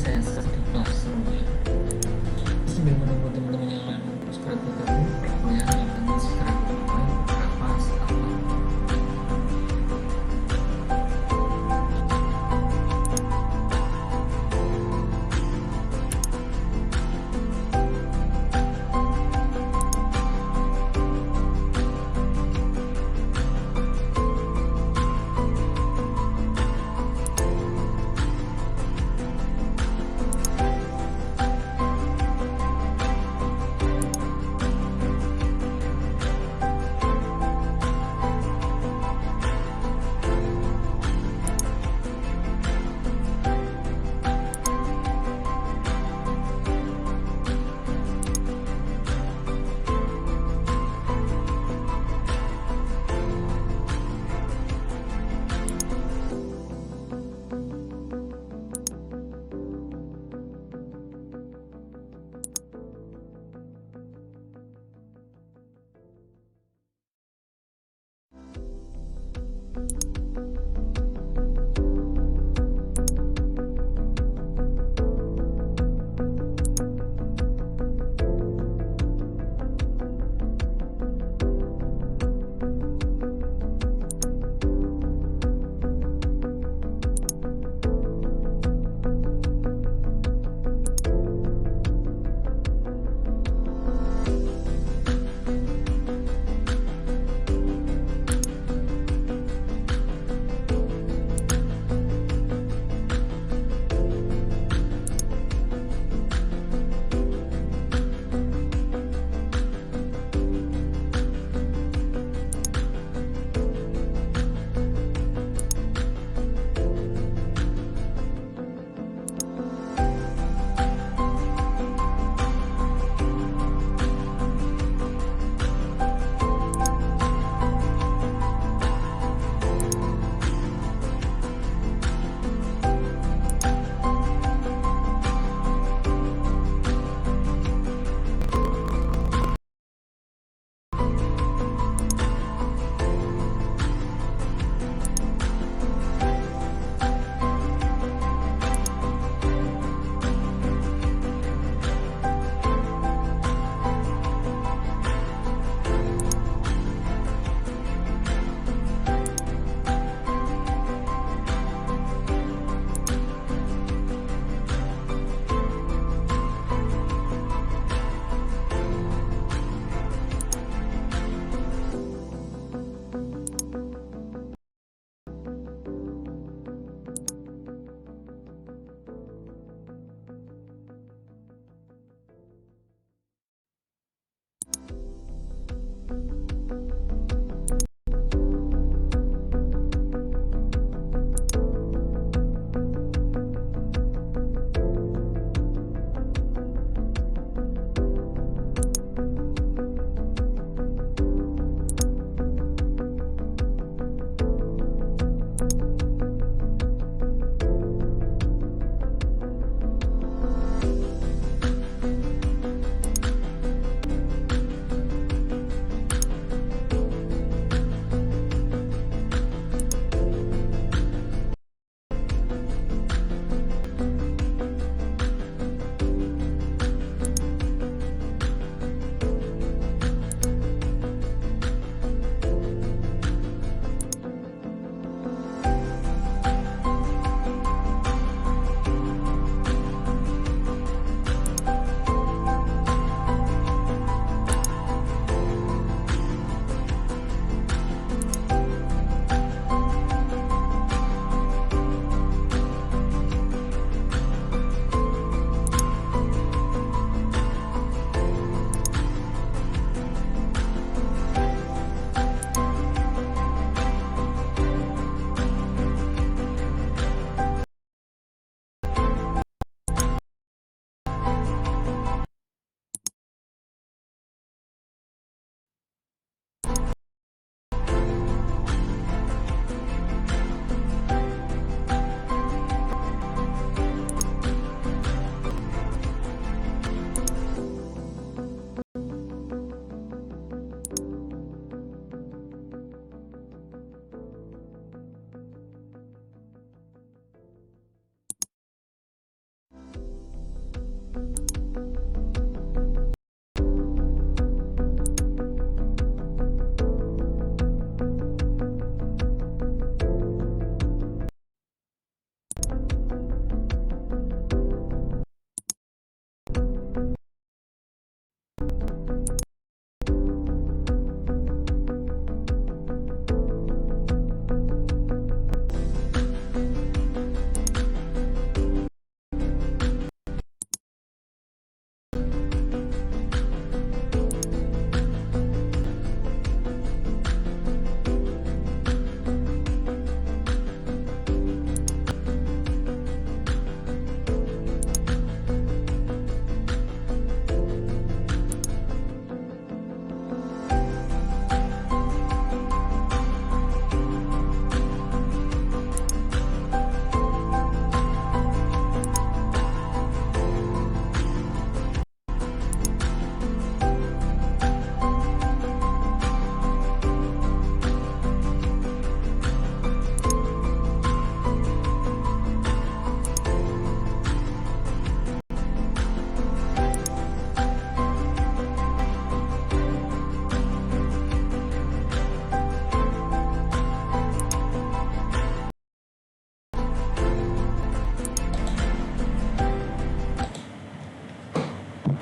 saya satu kelas semua. Sambil menunggu teman-teman yang lain segera bergabung, perkuliahan yang akan segera dimulai. Berapa selama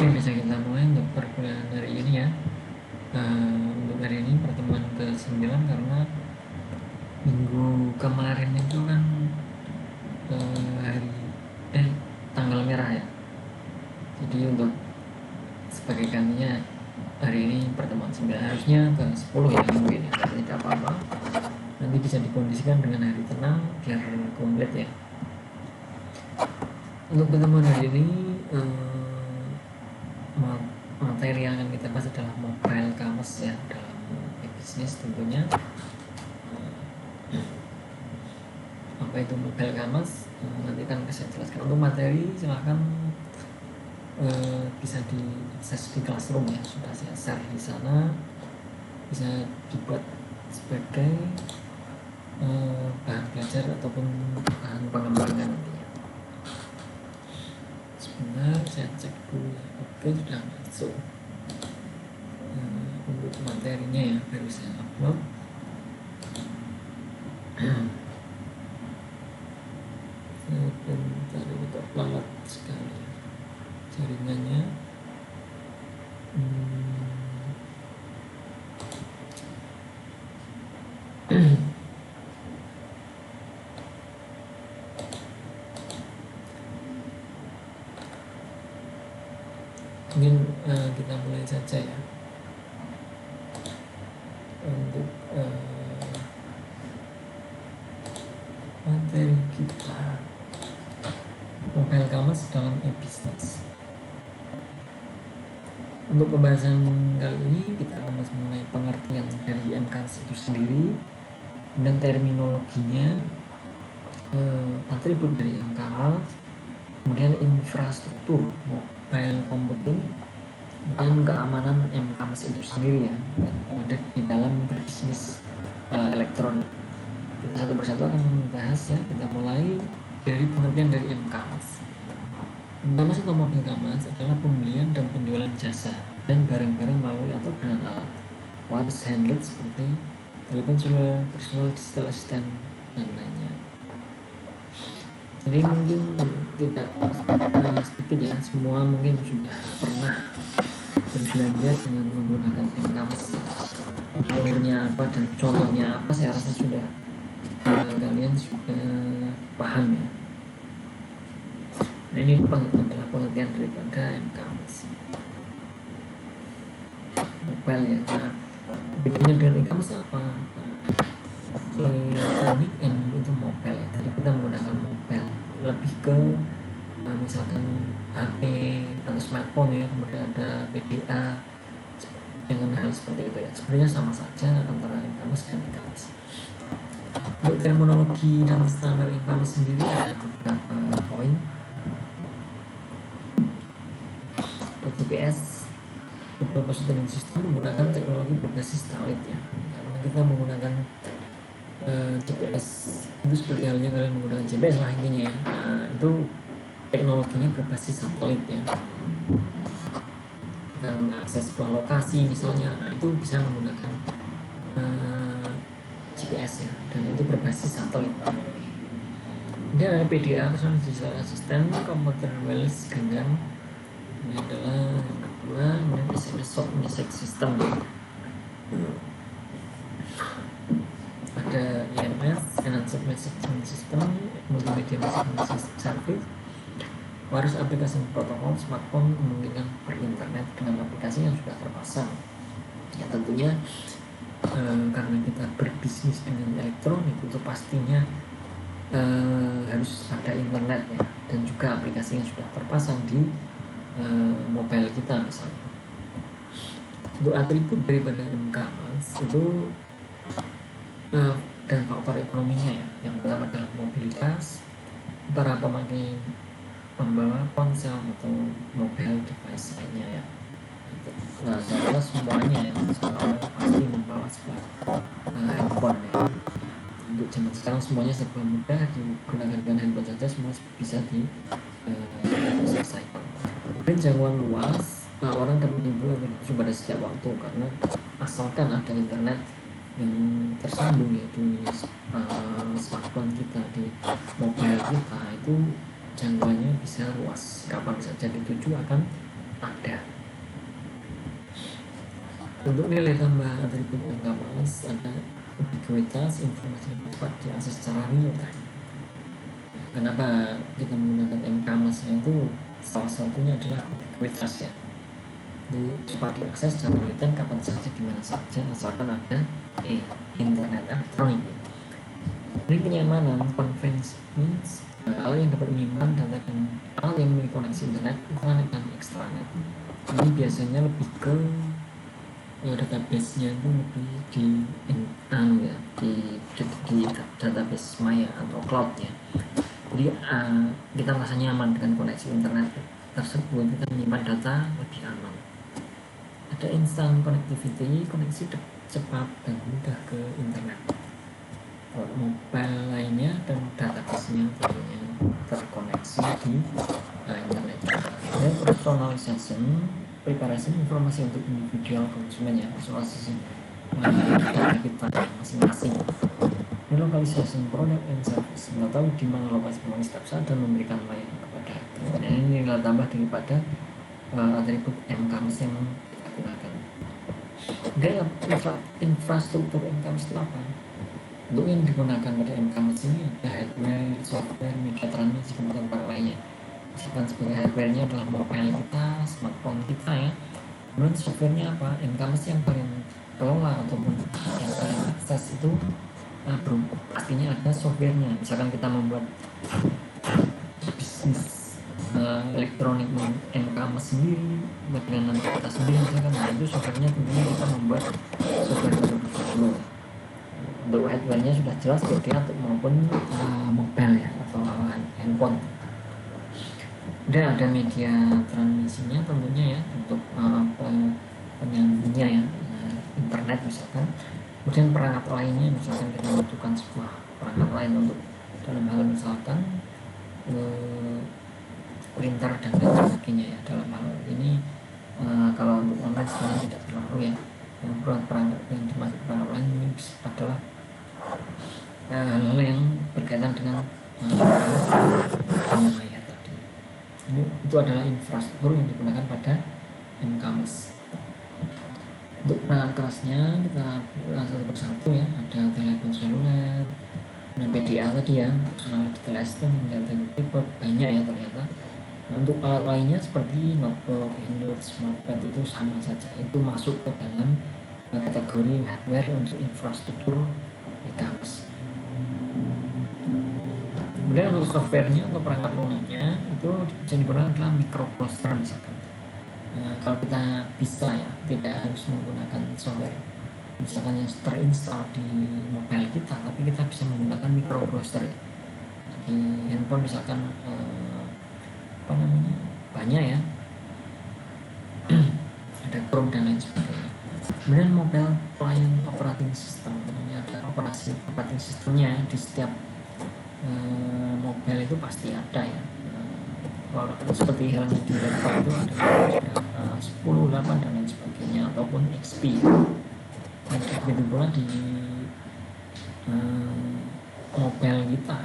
Oke, bisa kita mulai untuk perkuliahan hari ini ya. Untuk hari ini pertemuan ke-9 karena minggu kemarin itu kan hari tanggal merah ya. Jadi untuk sebagai gantinya hari ini pertemuan 9 harusnya ke-10 ya minggu ini, tapi tidak apa-apa. Nanti bisa dikondisikan dengan hari tenang biar komplit ya. Untuk pertemuan hari ini materi yang akan kita bahas adalah mobile commerce ya dalam bisnis tentunya. Apa itu mobile commerce? Nanti kan saya jelaskan. Untuk materi silahkan bisa diakses di Classroom ya, sudah saya share di sana, bisa dibuat sebagai bahan belajar ataupun bahan pengembangan nantinya. Sebentar saya cek dulu ya. Oke, sudah masuk. Untuk materinya ya baru saya upload. Sebentar, ini kok lambat sekali jaringannya. Mungkin kita mulai saja ya. Untuk materi kita mobile commerce dalam e-business. Untuk pembahasan kali ini kita akan bahas mengenai pengertian dari MKS itu sendiri, dan terminologinya, atribut dari MKS, kemudian infrastruktur mobile computing, dan keamanan MKS itu sendiri ya, yang ada di dalam bisnis elektronik. Kita satu persatu akan membahas ya. Kita mulai dari pengertian dari MKS. MKS atau mobile commerce adalah pembelian dan penjualan jasa dan barang-barang melalui atau dengan alat wireless handheld seperti telepon seluler, personal digital assistant, dan lainnya. Jadi mungkin tidak sedikit ya, semua mungkin sudah pernah berbelanja dengan menggunakan MKS. Alurnya apa dan contohnya apa, saya rasa sudah kalian sudah paham ya. Nah, ini adalah pengertian daripada MKS mobile ya. Nah, bedanya dengan e-commerce apa? Elektronik dan itu mobile ya. Jadi kita menggunakan mobile lebih ke misalkan HP atau smartphone ya, kemudian ada PDA dengan hal seperti itu ya. Sebenarnya sama saja antara e-commerce dan e-commerce. Untuk terminologi dan standar e-commerce sendiri ada beberapa poin. GPS beberapa positioning sistem menggunakan teknologi berbasis satelit ya. Karena kita menggunakan GPS itu seperti halnya kalian menggunakan GPS lah intinya ya. Nah, itu teknologinya berbasis satelit ya. Dan akses sebuah lokasi misalnya, itu bisa menggunakan GPS ya, dan itu berbasis satelit. Ini ada PDA, personal digital assistant, computer wireless genggam. Ini adalah yang kedua, kemudian SMS short message system ya. Ada IMS, enhanced messaging system, multimedia messaging service, wireless aplikasi protokol smartphone kemungkinan berinternet dengan aplikasi yang sudah terpasang. Ya tentunya karena kita berbisnis dengan elektronik itu pastinya harus ada internet ya, dan juga aplikasi yang sudah terpasang di mobile kita misalnya. Untuk atribut daripada MKS itu dan faktor ekonominya ya. Yang pertama adalah mobilitas para pemakai membawa ponsel atau mobile device lainnya ya. Nah, saya semuanya ya, semua orang pasti membawa sebuah handphone ya. Untuk zaman sekarang semuanya serba mudah, digunakan dengan handphone saja semua bisa diselesaikan. Dan jangkauan luas, orang dapat menimbul pada setiap waktu karena asalkan ada internet yang tersambung yaitu smartphone kita di mobile kita, itu jangkauannya bisa luas, kapan saja dituju akan ada. Untuk nilai tambah atribut MKMS ada ubiquitas, informasi yang dapat diakses secara real time. Kenapa kita menggunakan MKMS itu salah satunya adalah ubiquitas ya. Cepat diakses secara real time kapan saja di mana saja asalkan ada internet elektronik. Ini kenyamanan convenience hal yang dapat menyimpan data dan hal yang memiliki koneksi internet dan ekstranet. Ini biasanya lebih ke database-nya itu lebih di database Maya atau cloud ya. Jadi kita merasa nyaman dengan koneksi internet tersebut, kita menyimpan data lebih aman. Ada instant connectivity, koneksi cepat dan mudah ke internet. Mobile lainnya dan database-nya tentunya terkoneksi di internet. Dan personalization, preparation informasi untuk individual konsumen ya, personalisasi data kita masing-masing. Relocalization product and service, mengetahui di mana lokasi pemain setiap saat dan memberikan layanan kepada. Dan ini nilai tambah daripada atribut MKMS yang kita gunakan. Dan infrastruktur MKMS itu apa? Untuk yang digunakan pada MKMS ini ada hardware, software, media transmisi, kemudian para lainnya. Misalkan sebagai hardware-nya adalah mobile kita, smartphone kita ya. Kemudian software-nya apa? MKMS yang paling kelola ataupun yang paling akses itu pastinya ada software-nya. Misalkan kita membuat bisnis elektronik MKMS sendiri dengan nanti kita sendiri misalkan, nah itu software-nya tentunya kita membuat software dulu. Untuk hardware-nya sudah jelas baik dia maupun mobile ya atau handphone. Dan ada media transmisinya tentunya ya untuk penyambungnya ya, internet misalkan. Kemudian perangkat lainnya misalkan kita membutuhkan sebuah perangkat lain untuk dalam hal misalkan printer dan lain sebagainya ya. Dalam hal ini kalau untuk online sebenarnya tidak terlalu ya. Yang perangkat yang dimaksud perangkat lain ini adalah hal-hal yang berkaitan dengan maya tadi. Itu adalah infrastruktur yang digunakan pada MKMS. Untuk perangkat kerasnya kita satu persatu ya, ada telepon seluler, dan PDA tadi ya, personal digital assistant, dan keyboard, banyak ya ternyata. Nah, untuk alat lainnya seperti notebook, Android, smartpad itu sama saja, itu masuk ke dalam kategori hardware untuk infrastruktur MKMS. Kemudian untuk softwarenya atau perangkat lunaknya itu bisa digunakan adalah microprocessor misalkan. Kalau kita bisa ya tidak harus menggunakan software misalkan yang terinstall di mobile kita, tapi kita bisa menggunakan microprocessor ya. Di handphone misalkan banyak ya ada Chrome dan lain sebagainya. Kemudian mobile client operating system, ini ada operating systemnya di setiap mobile itu pasti ada ya. Kalau seperti halnya di laptop itu ada 10, 8 dan lain sebagainya ataupun XP. Dan begitu pula di mobile kita,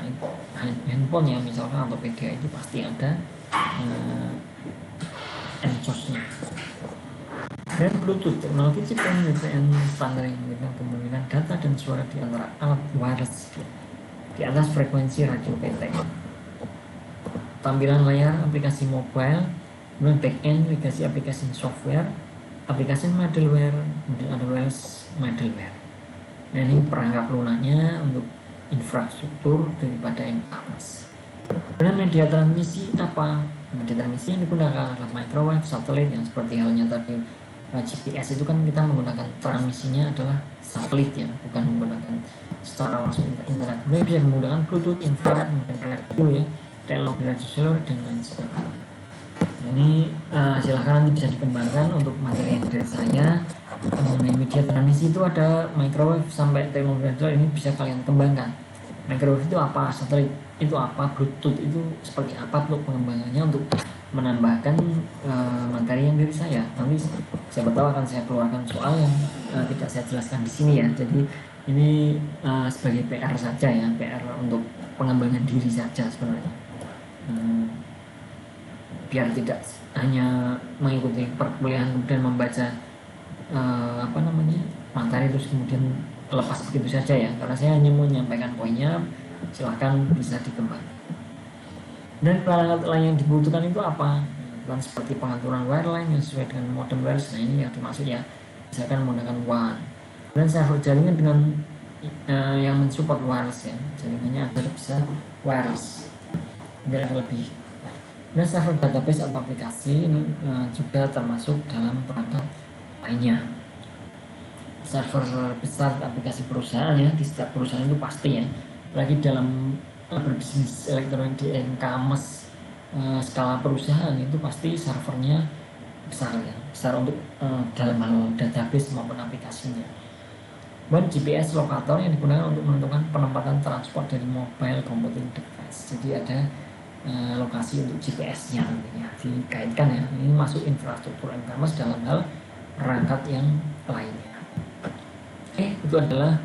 handphone ya misalkan atau PDA itu pasti ada encosnya. Dan Bluetooth, teknologi chip and standaring dengan kemungkinan data dan suara di antara alat wireless di atas frekuensi radio PT. Tampilan layar aplikasi mobile, kemudian backend aplikasi software, aplikasi middleware, kemudian ada wireless middleware. Nah ini perangkat lunaknya untuk infrastruktur daripada MKMS. Kemudian media transmisi apa? Media transmisi yang digunakan adalah microwave, satelit yang seperti halnya tadi GPS itu kan kita menggunakan transmisinya adalah satelit ya, bukan menggunakan secara langsung internet. Kemudian bisa menggunakan Bluetooth, infrared, radio ya, teknologi radio seluler dan lain sebagainya. Ini silahkan nanti bisa dikembangkan untuk materi yang dari saya mengenai media transmisi itu ada microwave sampai teknologi radio ini bisa kalian kembangkan. Microwave itu apa, satelit itu apa, Bluetooth itu seperti apa untuk pengembangannya untuk menambahkan materi yang dari saya. Nanti siapa tahu akan saya keluarkan soal yang tidak saya jelaskan di sini ya. Jadi ini sebagai PR saja ya, PR untuk pengembangan diri saja sebenarnya. biar tidak hanya mengikuti perkuliahan kemudian membaca materi terus kemudian lepas begitu saja ya, karena saya hanya mau menyampaikan poinnya, silahkan bisa dikembang. Dan perangkat lain yang dibutuhkan itu apa? Kan seperti pengaturan wireline yang sesuai dengan modem wireless. Nah ini yang dimaksud ya, misalkan menggunakan WAN dan server jaringan dengan yang mensupport wireless ya, jaringannya agar bisa wireless biar lebih. Dan server database atau aplikasi ini juga termasuk dalam perangkat lainnya. Server besar aplikasi perusahaan ya, di setiap perusahaan itu pasti ya, lagi dalam berbisnis elektronik di e-commerce skala perusahaan itu pasti servernya besar ya, besar untuk dalam hal database maupun aplikasinya. Dan GPS locator yang digunakan untuk menentukan penempatan transport dari mobile computing device. Jadi ada lokasi untuk GPS-nya nantinya dikaitkan ya. Ini masuk infrastruktur e-commerce dalam hal perangkat yang lainnya. Oke, itu adalah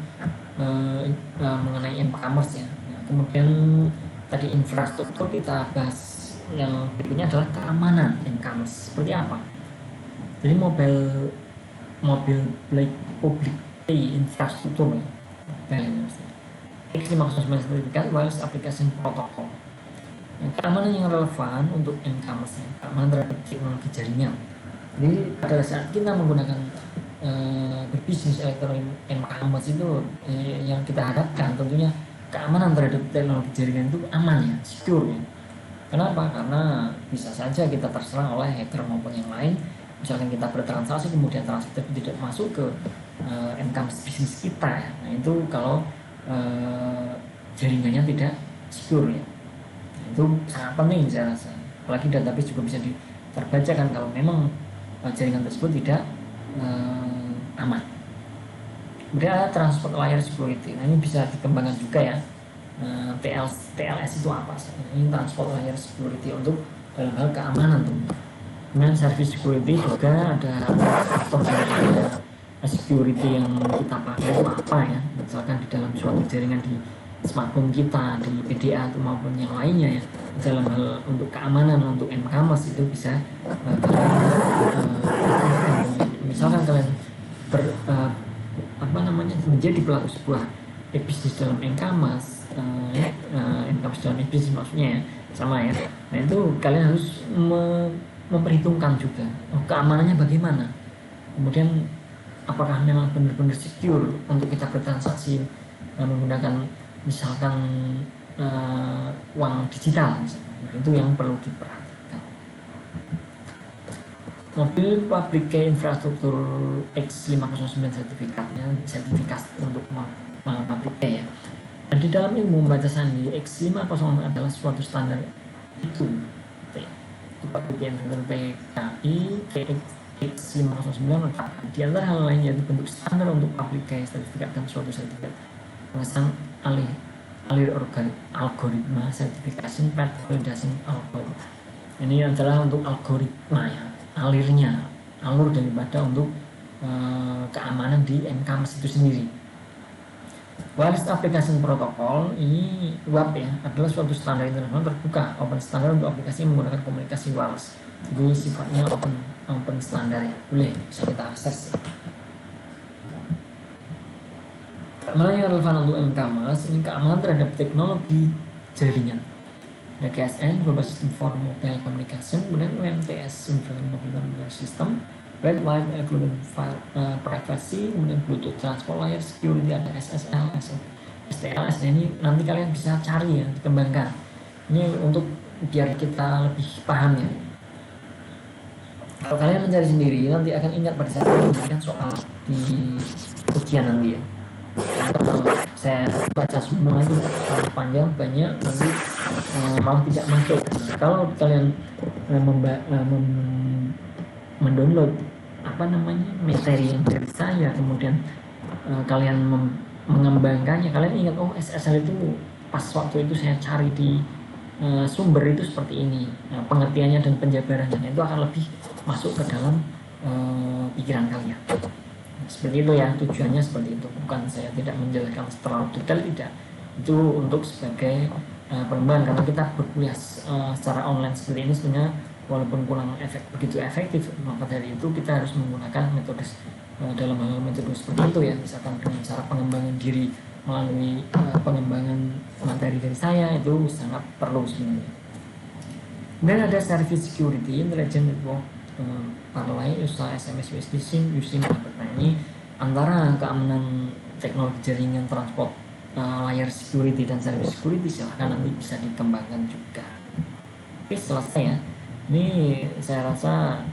mengenai e-commerce ya. Nah, kemudian tadi infrastruktur, kita bahas yang berikutnya adalah keamanan e-commerce. Seperti apa? Jadi public infrastruktur X509 sertifikat wireless application protocol. Keamanan yang relevan untuk e-commerce, keamanan terhadap teknologi jaringan. Jadi pada saat kita menggunakan berbisnis elektronik e-commerce itu yang kita harapkan tentunya keamanan terhadap teknologi jaringan itu aman ya, secure ya. Kenapa? Karena bisa saja kita terserang oleh hacker maupun yang lain. Misalkan kita bertransaksi kemudian transaksi tidak masuk ke e-commerce bisnis kita ya. Nah itu kalau jaringannya tidak secure ya. Nah, itu sangat penting saya rasa. Apalagi database juga bisa terbaca kan kalau memang jaringan tersebut tidak aman. Kemudian ada transport layer security. Nah ini bisa dikembangkan juga ya. TLS itu apa sih? Ini transport layer security untuk dalam hal keamanan tuh. Kemudian service security juga ada faktor security yang kita pakai itu apa ya? Misalkan di dalam suatu jaringan di smartphone kita, di PDA atau maupun yang lainnya ya. Dalam hal untuk keamanan untuk e-commerce itu bisa misalkan kalian menjadi pelaku sebuah bisnis dalam e-commerce, e-commerce dalam bisnis maksudnya ya, sama ya. Nah itu kalian harus memperhitungkan juga keamanannya bagaimana, kemudian apakah memang benar-benar secure untuk kita bertransaksi menggunakan misalkan uang digital misalkan. Nah, itu yang perlu diperhatikan. Mobil public key infrastruktur X509 sertifikatnya, sertifikat untuk public key ya. Dan di dalam ilmu membaca sandi, X509 adalah suatu standar itu public key infrastruktur PKI X509 menetapkan di antara hal lain yaitu bentuk standar untuk public key sertifikat dan suatu sertifikat pengesahan algoritma certification path validation algoritma. Ini adalah untuk algoritma ya, alur daripada untuk keamanan di e-commerce itu sendiri. Wireless Application Protocol ini WAP ya, adalah suatu standar internasional terbuka open standar untuk aplikasi yang menggunakan komunikasi wireless. Jadi sifatnya open standar ya, boleh bisa kita akses. Keamanan yang relevan untuk e-commerce ini keamanan terhadap teknologi jaringan. Ada GSN, Global System for Mobile Communication, kemudian UMTS, Universal Mobile Communication System, Red Wide Global Privacy, kemudian Bluetooth Transport Layer Security, ada SSL, STLS. Ini nanti kalian bisa cari ya, dikembangkan. Ini untuk biar kita lebih paham ya. Kalau kalian mencari sendiri, nanti akan ingat pada saat memberikan soal di ujian nanti ya. Saya baca semua itu panjang banyak, nanti malah tidak masuk. Kalau kalian mendownload materi yang dari saya, kemudian kalian mengembangkannya, kalian ingat SSL itu pas waktu itu saya cari di sumber itu seperti ini, pengertiannya dan penjabarannya itu akan lebih masuk ke dalam pikiran kalian. Seperti itu ya, tujuannya seperti itu. Bukan saya tidak menjelaskan terlalu detail, tidak. Itu untuk sebagai pengembangan, karena kita berkuliah secara online seperti ini sebenarnya walaupun kurang begitu efektif, maka dari itu kita harus menggunakan metode dalam hal metode seperti itu ya, misalkan dengan cara pengembangan diri melalui pengembangan materi dari saya itu sangat perlu sebenarnya. Dan ada service security, intelligent network parlay, usaha SMS USD SIM using ini antara keamanan teknologi jaringan transport, layer security dan service security silahkan nanti bisa dikembangkan juga. Oke, selesai ya. Ini saya rasa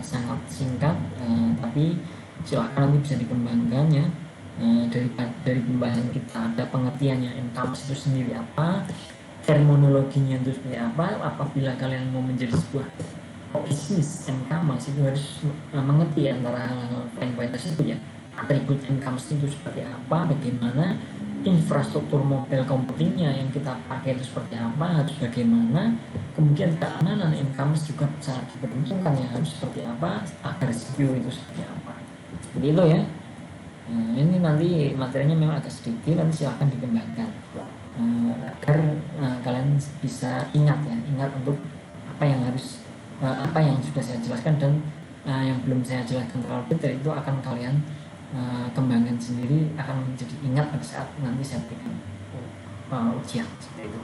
sangat singkat, tapi silahkan nanti bisa dikembangkan ya. Dari pembahasan kita ada pengertiannya NCAMS itu sendiri apa, terminologinya itu seperti apa. Apabila kalian mau menjadi sebuah bisnis NCAMS itu harus mengerti antara hal-hal poin-poin tersebut ya. Atribut NCAMS itu seperti apa, bagaimana infrastruktur mobile computingnya yang kita pakai itu seperti apa, harus bagaimana, kemudian keamanan NCAMS juga sangat diperhitungkan ya, harus seperti apa agar secure itu seperti apa, seperti itu ya. Ini nanti materinya memang agak sedikit, nanti silahkan dikembangkan agar kalian bisa ingat untuk apa yang harus apa yang sudah saya jelaskan dan yang belum saya jelaskan terlalu detail itu akan kalian kembangkan sendiri, akan menjadi ingat pada saat nanti saya berikan ujian seperti itu.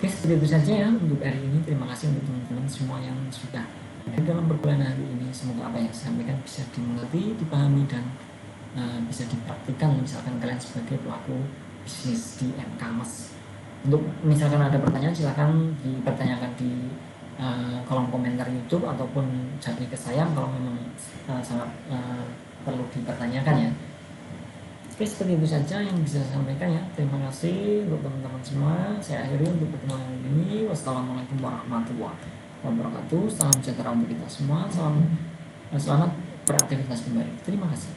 Oke, seperti itu saja ya untuk hari ini. Terima kasih untuk teman-teman semua yang sudah ada dalam perkuliahan hari ini. Semoga apa yang saya sampaikan bisa dimengerti, dipahami, dan bisa dipraktikkan misalkan kalian sebagai pelaku bisnis di NCAMS. Untuk misalkan ada pertanyaan silahkan dipertanyakan di kolom komentar YouTube ataupun cari ke saya kalau memang sangat perlu dipertanyakan ya. Oke, seperti itu saja yang bisa saya sampaikan ya. Terima kasih untuk teman-teman semua. Saya akhiri untuk pertemuan ini. Wassalamualaikum warahmatullahi wabarakatuh. Salam sejahtera untuk kita semua. Selamat beraktivitas kembali. Terima kasih.